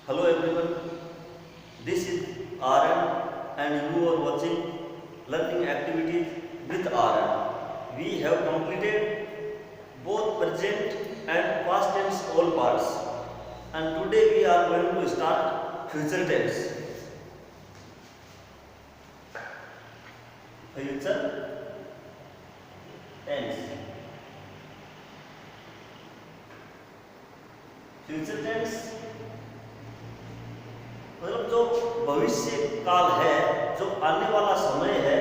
Hello everyone, this is RN and you are watching learning activities with RN. We have completed both present and past tense all parts, and today we are going to start future tense. Future tense. Future tense मतलब जो भविष्य काल है, जो आने वाला समय है,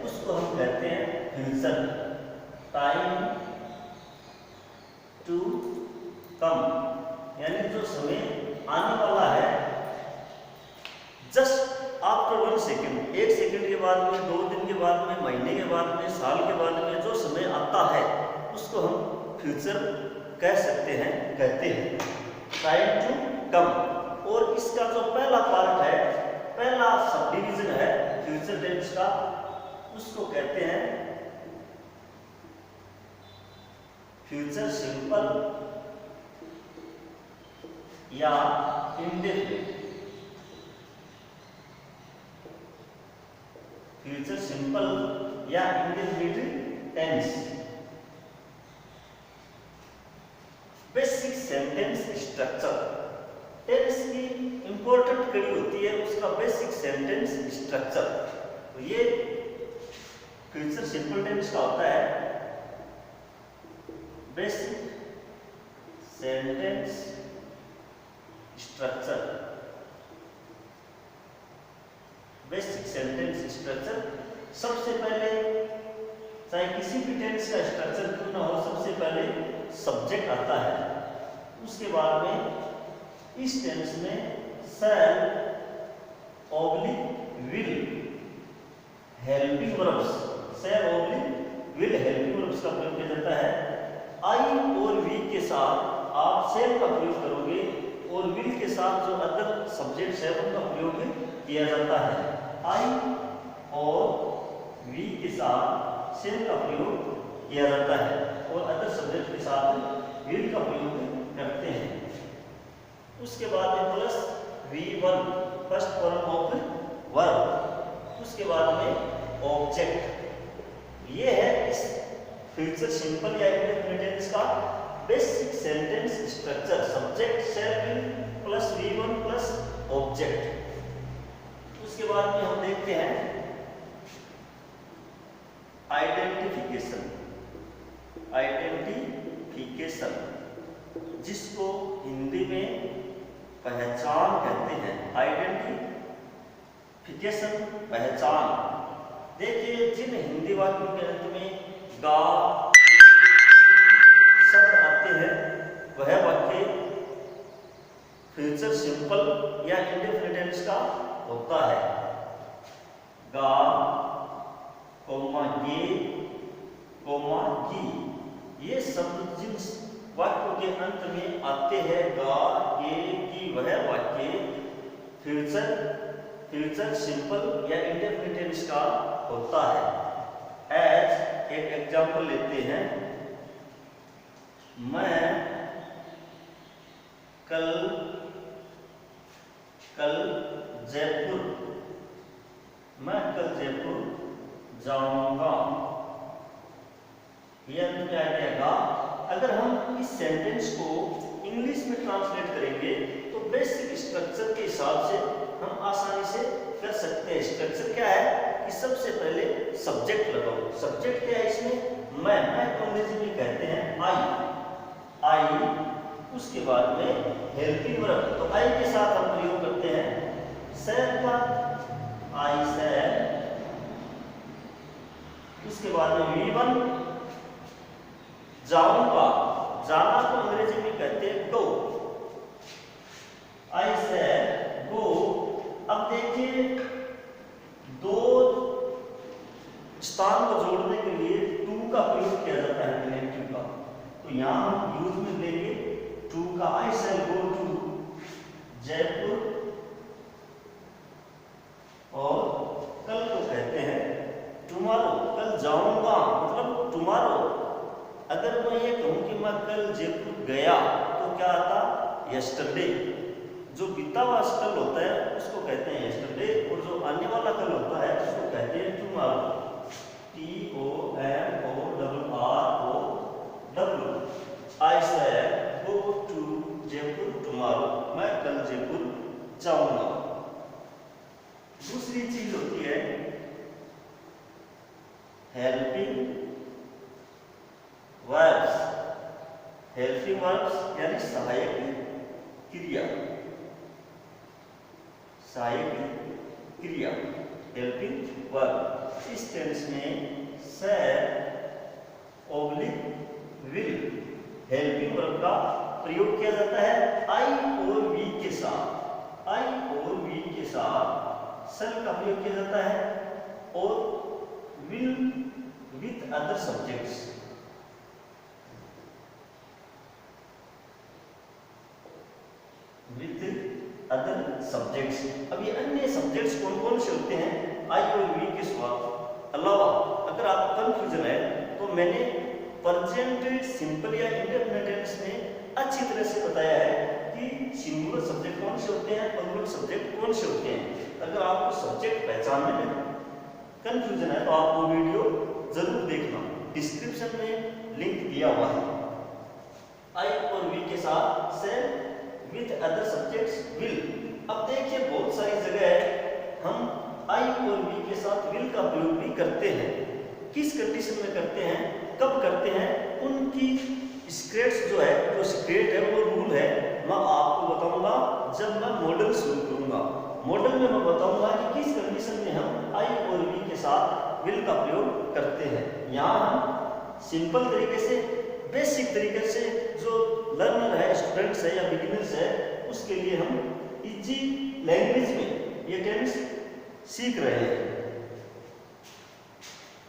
उसको हम कहते हैं फ्यूचर, टाइम टू कम, यानी जो समय आने वाला है जस्ट आफ्टर 1 सेकेंड, 1 सेकेंड के बाद में, 2 दिन के बाद में, महीने के बाद में, साल के बाद में जो समय आता है उसको हम फ्यूचर कह सकते हैं, कहते हैं टाइम टू कम। और इसका जो पहला पार्ट है, पहला सब डिवीजन है फ्यूचर टेंस का, उसको कहते हैं फ्यूचर सिंपल या इंडेफिनिट। फ्यूचर सिंपल या indefinite tense. Basic sentence structure, tense की इंपॉर्टेंट कड़ी होती है उसका बेसिक सेंटेंस स्ट्रक्चर। तो ये फ्यूचर सिंपल टेंस का होता है basic sentence structure. Basic sentence structure सबसे पहले, चाहे किसी भी टेंस का स्ट्रक्चर क्यों ना हो, सबसे पहले सब्जेक्ट आता है, उसके बाद में इस टेंस में shall, oblique, will, helping verbs, shall, oblique, will, helping verbs का प्रयोग किया जाता है। आई और वी के साथ आप शैल का प्रयोग करोगे और विल के साथ जो अदर सब्जेक्ट्स है उनका प्रयोग किया जाता है। आई और वी के साथ शैल का प्रयोग किया जाता है और अदर सब्जेक्ट के साथ विल का प्रयोग करते हैं। उसके बाद में plus V1, first form of verb, उसके बाद में ऑब्जेक्ट। ये है इस फ्यूचर सिंपल या इंडेफिनिट टेंस का basic sentence structure, subject, shall, will plus V1 plus object. उसके बाद में हम देखते हैं आइडेंटिफिकेशन। आइडेंटिफिकेशन जिसको हिंदी में पहचान कहते हैं। आइडेंटिफिकेशन, पहचान। देखिए जिन हिंदी वाक्यों के अंत में गा शब्द आते हैं वह वाक्य फ्यूचर सिंपल या इंडेफिनिट टेंस का होता है। गा, कोमा, गे, कोमा, गी, ये शब्द जिन वाक्यों के अंत में आते हैं गा, गे, की, वह वाक्य फ्यूचर सिंपल या इंडेफिनिट टेंस का होता है। एज एक एग्जांपल लेते हैं, मैं कल जयपुर, मैं कल जयपुर जाऊंगा, यह अंत में आ जाएगा। अगर हम इस सेंटेंस को इंग्लिश में ट्रांसलेट करेंगे तो बेसिक स्ट्रक्चर के हिसाब से हम आसानी से कर सकते हैं। स्ट्रक्चर क्या है कि सबसे पहले सब्जेक्ट लगाओ। सब्जेक्ट क्या है इसमें? मैं को अंग्रेजी में कहते हैं आई। उसके बाद में हेल्पिंग वर्ब, तो आई के साथ हम प्रयोग करते हैं शैल का, आई शैल। उसके बाद में V1 जाऊंगा, जाना तो अंग्रेजी में कहते हैं गो, आई शैल गो। अब देखिए दो स्थान को जोड़ने के लिए टू का प्रयोग किया जाता है, रिलेटिव का, तो यहां हम यूज में लेंगे टू का। आई शैल गो टू जयपुर, और कल को कहते हैं टुमारो, कल जाऊंगा मतलब टुमारो। अगर मैं ये कहूं कि मैं कल जयपुर गया तो क्या आता? यस्टरडे, जो बीता बीता हुआ कल होता है उसको कहते हैं यस्टरडे, और जो आने वाला कल होता है उसको कहते हैं tomorrow. TOMORROW। I shall go to Jaipur tomorrow, मैं कल जयपुर जाऊंगा। दूसरी चीज होती है हेल्पिंग वर्ब्स। हेल्पिंग वर्ब्स यानी सहायक क्रिया। सहायक क्रिया हेल्पिंग वर्ब। इस टेंस में shall oblique will helping verb का प्रयोग किया जाता है आई और वी के साथ। आई और वी के साथ शैल का प्रयोग किया जाता है और will with other subjects. With other subjects. अब ये अन्य सब्जेक्ट्स कौन कौन से होते हैं आई और वी के अलावा? अगर आप कंफ्यूजन है तो मैंने प्रेजेंट सिंपल या इंडेफिनिट टेंस में अच्छी तरह से बताया है कि सिंगुलर सब्जेक्ट कौन से होते हैं, प्लूरल सब्जेक्ट कौन से होते हैं। अगर आपको सब्जेक्ट पहचानने में कंफ्यूजन है तो आप वो वीडियो जरूर देखना, डिस्क्रिप्शन में लिंक दिया हुआ है। आई और वी के साथ शैल विथ अदर सब्जेक्ट्स विल। अब देखिए बहुत सारी जगह है हम आई और वी के साथ विल का प्रयोग भी करते हैं। किस कंडीशन में करते हैं, कब करते हैं, उनकी सीक्रेट्स जो है, जो सीक्रेट है वो रूल है मैं आपको बताऊंगा जब मैं मॉडल शुरू करूंगा। मॉडल में मैं बताऊंगा कि किस कंडीशन में हम आई और वी के साथ विल का प्रयोग करते हैं। यहाँ हम सिंपल तरीके से, बेसिक तरीके से, जो लर्नर है, स्टूडेंट्स है या बिगिनर्स है, उसके लिए हम इजी लैंग्वेज में ये टेंस सीख रहे हैं।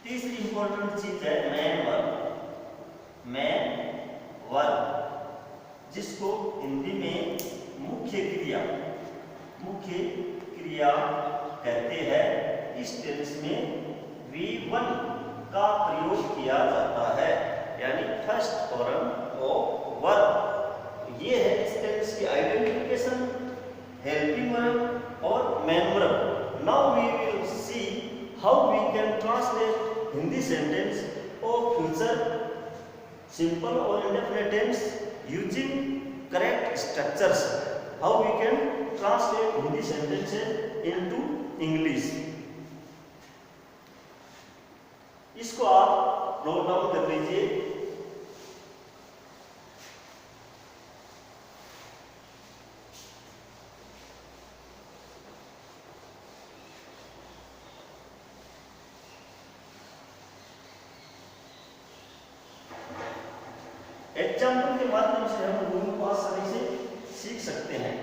तीसरी इंपॉर्टेंट चीज है मैन वर्ब। मैन वर्ब जिसको हिंदी में मुख्य क्रिया कहते हैं। इस टेंस में V1 का प्रयोग किया जाता है, यानी फर्स्ट फॉर्म ऑफ वर्ब। ये है इस टेंस की आइडेंटिफिकेशन, हेल्पिंग वर्ब और main verb. Now we will see how we can translate Hindi sentence or future simple or indefinite tense using correct structures. How we can translate Hindi sentences into English. इसको आप note down कर लीजिए। Example के माध्यम से हम rule को आसानी से सीख सकते हैं।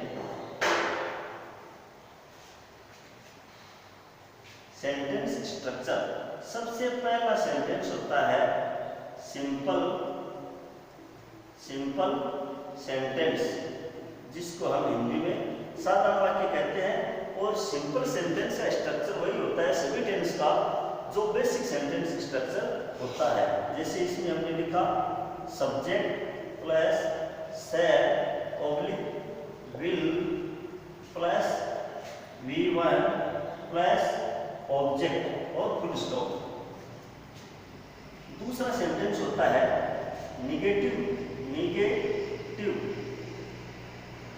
Sentence structure. सबसे पहला सेंटेंस होता है सिंपल सेंटेंस, जिसको हम हिंदी में साधारण वाक्य कहते हैं। और सिंपल सेंटेंस का स्ट्रक्चर वही होता है सभी टेंस का जो बेसिक सेंटेंस स्ट्रक्चर होता है। जैसे इसमें हमने लिखा subject plus shall oblique will plus V1 plus object और फुल स्टॉप। दूसरा सेंटेंस होता है निगेटिव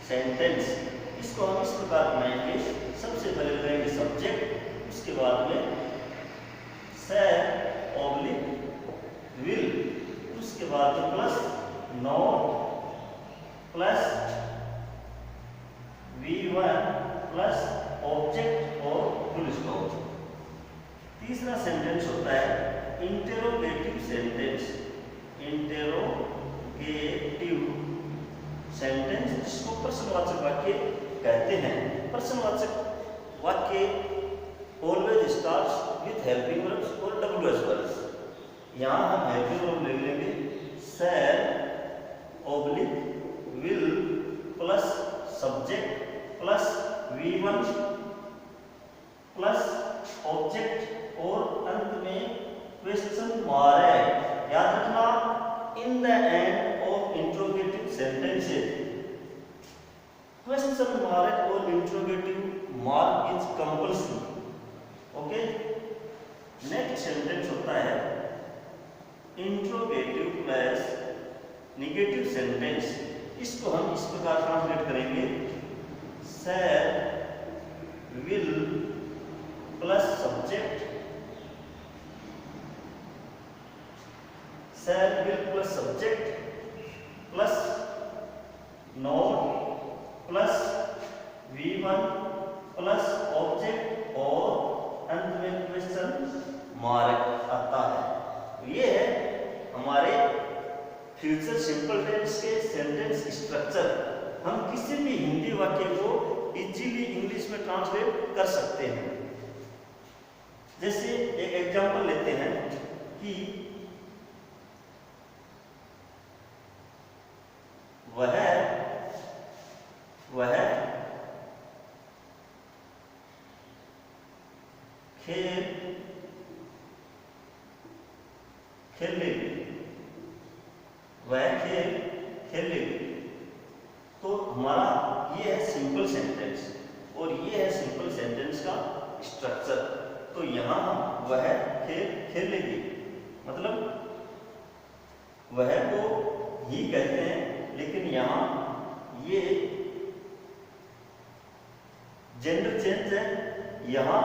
सेंटेंस। इसको हम इस प्रकार बनाएंगे, सबसे पहले करेंगे सब्जेक्ट, उसके बाद में शैल ऑब्लिक विल, उसके बाद में plus not plus V1 plus object और फुल स्टॉप। तीसरा सेंटेंस होता है इंटेरोगेटिव सेंटेंस, जिसको प्रश्नवाचक वाक्य कहते हैं। प्रश्नवाचक वाक्य always starts with helping verbs और WH वर्ब्स। यहाँ हम हेल्पिंग वर्ब ले लेंगे shall oblique will plus subject plus V1 plus object और अंत में क्वेश्चन मार्क। याद रखना, in the end of interrogative sentences question mark और interrogative mark is compulsory. Okay, next sentence होता है इंट्रोगेटिव प्लस नेगेटिव सेंटेंस। इसको हम इस प्रकार ट्रांसलेट करेंगे, शैल will plus subject, shall will plus subject plus note plus V1 plus object और अंत में क्वेश्चन मार्क आता है। ये है हमारे फ्यूचर सिंपल टेंस के सेंटेंस स्ट्रक्चर। हम किसी भी हिंदी वाक्य को इजीली इंग्लिश में ट्रांसलेट कर सकते हैं। जैसे एक एग्जांपल लेते हैं कि वह खेलेगी, वह खेलेगी। तो हमारा ये है सिंपल सेंटेंस और ये है सिंपल सेंटेंस का स्ट्रक्चर। तो यहाँ हम वह खेलेगी मतलब वह को ही कहते हैं, लेकिन यहाँ ये जेंडर चेंज है। यहाँ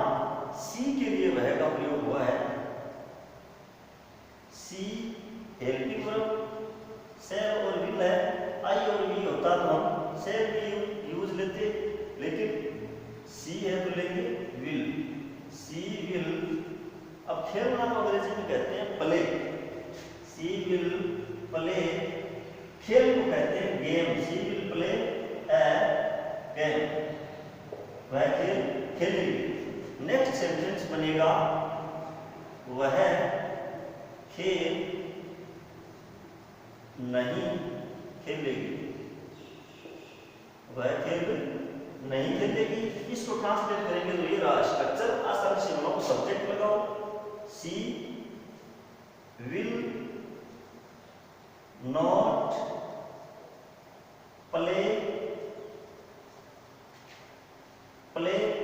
सी के लिए वह का प्रयोग हुआ है। सी हेल्पिंग वर्ब, शैल और विल है। आई और वी होता तो हम शैल भी यूज लेते, लेकिन सी है तो लेंगे विल, सी विल। अब खेलना को अंग्रेजी में कहते हैं प्ले, सी विल प्ले। खेल को कहते हैं game, she will play a game, वह खेल खेलेगी। नेक्स्ट सेंटेंस बनेगा वह खेल नहीं खेलेगी, वह खेल नहीं खेलेगी। इसको ट्रांसलेट करेंगे तो ये रहा स्ट्रक्चर। आसानी से बनाओ, सब्जेक्ट लगाओ, she will not play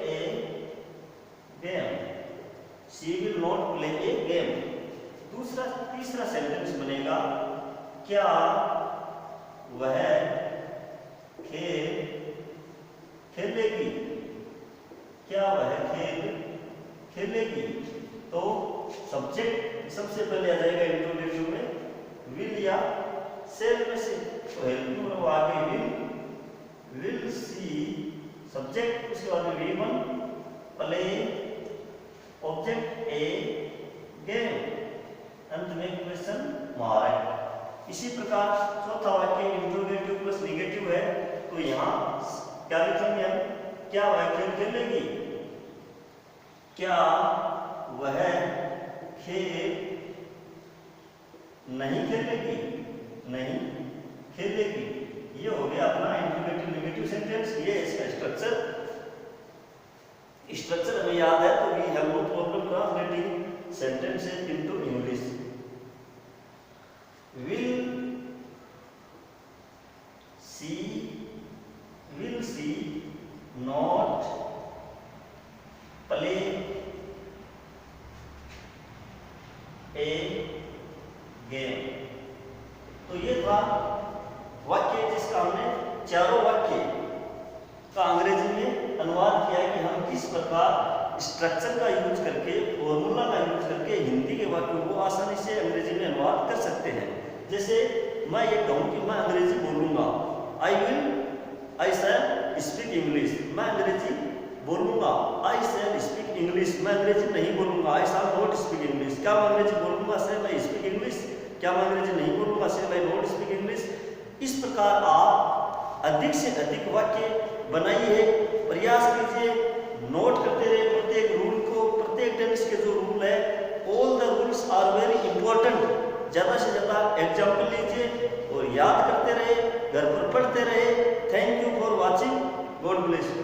a game, she will not play a game. तीसरा सेंटेंस बनेगा क्या वह खेलेगी, क्या वह खेलेगी। तो सब्जेक्ट सबसे पहले आ जाएगा इंट्रोगेटिव में विल या शैल में से, तो हेल्पिंग वर्ब आगे विल सी, सब्जेक्ट उसके बाद में V1 play, object A game, अंत में क्वेश्चन मार्क। इसी प्रकार चौथा वाक्य इंट्रोगेटिव प्लस नेगेटिव है, तो यहाँ क्या लिखेंगे हम, क्या वह खेल खेलेगी, क्या वह खेल नहीं खेलेगी, नहीं खेलेगी। ये हो गया अपना इंट्रोगेटिव नेगेटिव सेंटेंस। ये इसका स्ट्रक्चर हमें याद है तो we have no problem translating sentences into English. will see not play a game। तो ये था वाक्य जिसका हमने चारों वाक्य का अंग्रेजी में अनुवाद किया कि हम किस प्रकार स्ट्रक्चर का यूज करके, फॉर्मूला का यूज करके हिंदी के वाक्यों को आसानी से अंग्रेजी में अनुवाद कर सकते हैं। जैसे मैं ये कहूँ कि मैं अंग्रेजी बोलूँगा, आई शैल स्पीक इंग्लिश, मैं अंग्रेजी बोलूँगा। आई शैल स्पीक इंग्लिश, मैं अंग्रेजी नहीं बोलूँगा। आई शैल नॉट स्पीक इंग्लिश, क्या मैं अंग्रेजी बोलूँगा, शैल आई स्पीक इंग्लिश, क्या मैं अंग्रेजी नहीं बोलूँगा, शैल आई नॉट स्पीक इंग्लिश। इस प्रकार आप अधिक से अधिक वाक्य बनाइए, प्रयास कीजिए, नोट करते रहे प्रत्येक रूल को, प्रत्येक टेंस के जो रूल है। All the rules are very important. ज़्यादा से ज़्यादा एग्जाम्पल लीजिए और याद करते रहे, घर पर पढ़ते रहे। Thank you for watching, God bless you.